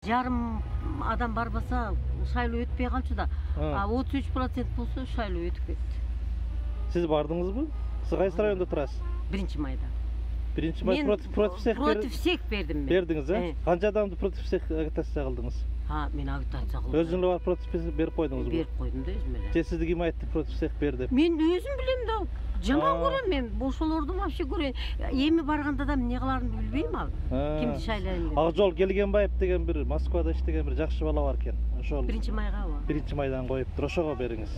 Жарым адам барбаса шайлоо өтпей калчу да. 33% болсо шайлоо өтүп кетти. Сиз бардыңызбы? Сиз кайсы районда турасыз? 1-майда. 1-май против всех против всех бердим мен. Бердиңиз, э? Канча адамды против всех агитация кылдыңыз? Мен агитация кылдым. Өзүңөр бар против берип койдуңузбу? Берип койдум да өзүм эле. Же сизди ким айтты против всех бер деп? Мен өзүм билем да. Жаман көрөм мен. Ошолорду вообще көрөм. Эми барганда да эмне кыларымды билбейм ал. Кимди шайлайын деп. Акжол Келгенбаев деген бир Москвада иштеген бир жакшы бала бар экен. Ошол 1-майгабы? 1-майдан коюптур. Ошого бериңиз.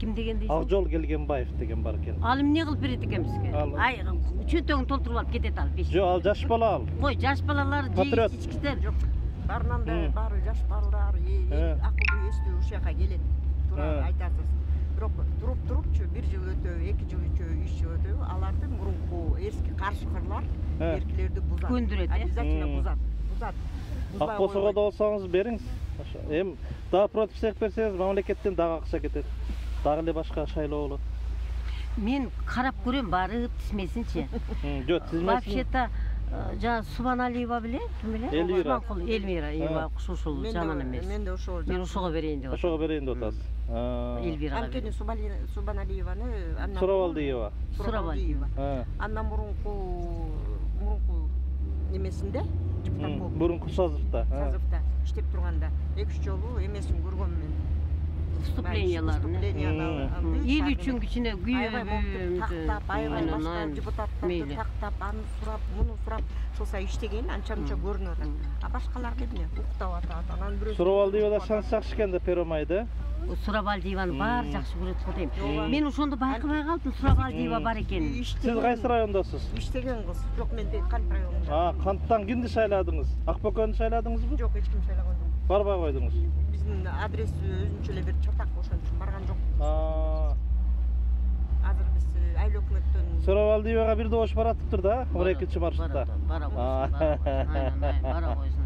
Ким деген дейсиң? Акжол Келгенбаев деген бар экен. Ал эмне кылып берет экен бизге? Ай, чөтөгүн толтуруп алып кетет ал. Жок, ал жаш бала ал. Кой, жаш балалар жейгичтер жок. Барынан да бары жаш балдар, акылдуу эстүү ушул жака келет. Туурап айтасыз. Бирок туруп-турупчу 1 жыл өтөбү, 2 жыл өтөбү, 3 жыл өтөбү, аларды мурунку эски каршыкырлар эркилерди бузат. Көндүрөт, обязательно бузат. Акбосого да болсоңуз бериңиз. Эми дагы против всех берсеңиз мамлекеттен дагы акча кетет. Дагы эле башка шайлоо болот. Мен карап көрөм барып тизмесинчи. Жок, тизмесин. Вообще-то жана Субаналиева биле, ким биле? Эльвира, ушул жаман эмес. Мен да ошол. Мен ошого берейин деп атам. Ошого берейин деп атасыз. Эльвирага. Анткени Субаналиеваны андан Сурабалдиева. Андан мурунку немесинде депутат болуп. Мурунку Сазовда иштеп турганда 2-3 жолу эмесин көргөм мен. Вступленияларын. Эл үчүн кичине күйөбү. Тактап, башка депутаттарды тактап, аны сурап, муну сурап, ошол иштеген анча-мынча көрүнүп атат. А башкалар эмне? Уктап атат. Анан бирөө Сурабалдиева да шанс жакшы экен да 1-майда. Сурабалдиеваны баары жакшы көрөт го дейм. Мен ошондо байкабай калдым Сурабалдиева бар экенин. Сиз кайсы райондосуз? Иштеген кыз. Жок, мен Кант районунда. Канттан кимди шайладыңыз? Акбөкөнү шайладыңызбы? Жок, эч ким шайлаган жок. Барбай койдуңуз. Биздин адрес өзүнчө эле бир чатак, ошон үчүн барган жок. Азыр биз айыл өкмөттөн Сурабалдиевага бир добош баратыптыр да, 12-маршрутта. Бара койсун.